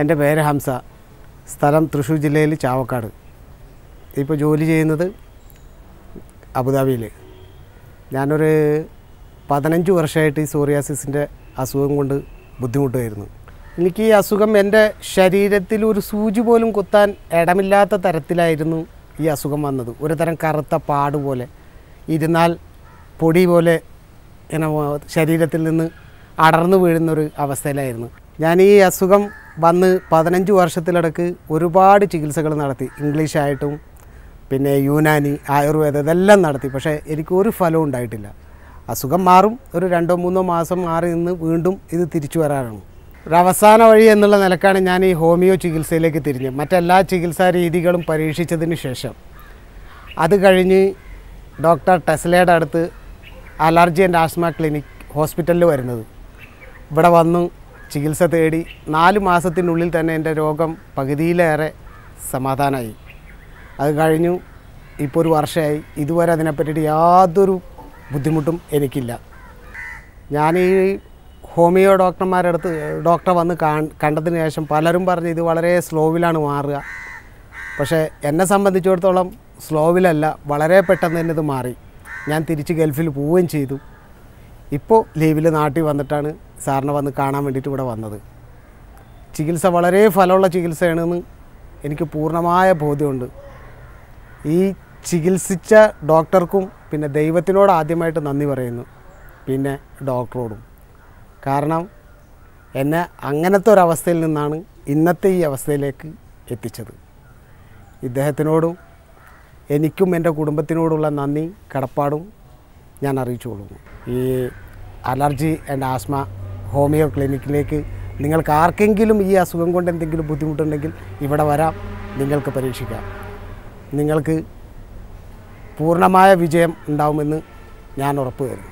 എൻ്റെ പേര് ഹംസ, സ്ഥലം തൃശ്ശൂർ ജില്ലയിൽ ചാവക്കാട്. ഇപ്പോൾ ജോലി ചെയ്യുന്നത് അബുദാബിയിൽ. ഞാനൊരു 15 വർഷമായിട്ട് ഈ സോറിയാസിസിൻ്റെ അസുഖം കൊണ്ട് ബുദ്ധിമുട്ടായിരുന്നു. എനിക്ക് ഈ അസുഖം എൻ്റെ ശരീരത്തിൽ ഒരു സൂചി പോലും കുത്താൻ ഇടമില്ലാത്ത തരത്തിലായിരുന്നു ഈ അസുഖം വന്നത്. ഒരു തരം കറുത്ത പാട് പോലെ, ഇരുന്നാൽ പൊടി പോലെ ഇങ്ങനെ ശരീരത്തിൽ നിന്ന് അടർന്നു വീഴുന്നൊരു അവസ്ഥയിലായിരുന്നു. ഞാൻ ഈ അസുഖം വന്ന് 15 വർഷത്തിലിടക്ക് ഒരുപാട് ചികിത്സകൾ നടത്തി. ഇംഗ്ലീഷായിട്ടും പിന്നെ യുനാനി, ആയുർവേദം ഇതെല്ലാം നടത്തി. പക്ഷേ എനിക്കൊരു ഫലവും ഉണ്ടായിട്ടില്ല. അസുഖം മാറും, ഒരു 2-3 മാസം മാറി നിന്ന് വീണ്ടും ഇത് തിരിച്ചു വരാറാണ്. ഒരു അവസാന വഴി എന്നുള്ള നിലക്കാണ് ഞാൻ ഈ ഹോമിയോ ചികിത്സയിലേക്ക് തിരിഞ്ഞത്. മറ്റെല്ലാ ചികിത്സാ രീതികളും പരീക്ഷിച്ചതിന് ശേഷം അത് കഴിഞ്ഞ് ഡോക്ടർ ടെസ്ലയുടെ അടുത്ത് അലർജി ആൻഡ് ആസ്മ ക്ലിനിക് ഹോസ്പിറ്റലിൽ വരുന്നത്. ഇവിടെ വന്നു ചികിത്സ തേടി 4 മാസത്തിനുള്ളിൽ തന്നെ എൻ്റെ രോഗം പകുതിയിലേറെ സമാധാനമായി. അത് കഴിഞ്ഞു ഇപ്പോൾ ഒരു വർഷമായി. ഇതുവരെ അതിനെപ്പറ്റിയിട്ട് യാതൊരു ബുദ്ധിമുട്ടും എനിക്കില്ല. ഞാൻ ഈ ഹോമിയോ ഡോക്ടറെ വന്ന് കണ്ടതിന് ശേഷം പലരും പറഞ്ഞ് ഇത് വളരെ സ്ലോവിലാണ് മാറുക. പക്ഷേ എന്നെ സംബന്ധിച്ചിടത്തോളം സ്ലോവിലല്ല, വളരെ പെട്ടെന്ന് തന്നെ ഇത് മാറി. ഞാൻ തിരിച്ച് ഗൾഫിൽ പോവുകയും ചെയ്തു. ഇപ്പോൾ ലീവിൽ നാട്ടിൽ വന്നിട്ടാണ് സാറിനെ വന്ന് കാണാൻ വേണ്ടിയിട്ട് ഇവിടെ വന്നത്. ചികിത്സ വളരെ ഫലമുള്ള ചികിത്സയാണെന്ന് എനിക്ക് പൂർണ്ണമായ ബോധ്യമുണ്ട്. ഈ ചികിത്സിച്ച ഡോക്ടർക്കും പിന്നെ ദൈവത്തിനോട് ആദ്യമായിട്ട് നന്ദി പറയുന്നു, പിന്നെ ഡോക്ടറോടും. കാരണം എന്നെ അങ്ങനത്തെ ഒരവസ്ഥയിൽ നിന്നാണ് ഇന്നത്തെ ഈ അവസ്ഥയിലേക്ക് എത്തിച്ചത്. ഇദ്ദേഹത്തിനോടും എനിക്കും എൻ്റെ കുടുംബത്തിനോടുള്ള നന്ദി കടപ്പാടും ഞാൻ അറിയിച്ചുകൊള്ളുന്നു. ഈ അലർജി ആൻഡ് ആസ്മ ഹോമിയോ ക്ലിനിക്കിലേക്ക് നിങ്ങൾക്ക് ആർക്കെങ്കിലും ഈ അസുഖം കൊണ്ട് എന്തെങ്കിലും ബുദ്ധിമുട്ടുണ്ടെങ്കിൽ ഇവിടെ വരാം, നിങ്ങൾക്ക് പരീക്ഷിക്കാം. നിങ്ങൾക്ക് പൂർണ്ണമായ വിജയം ഉണ്ടാവുമെന്ന് ഞാൻ ഉറപ്പ് തരുന്നു.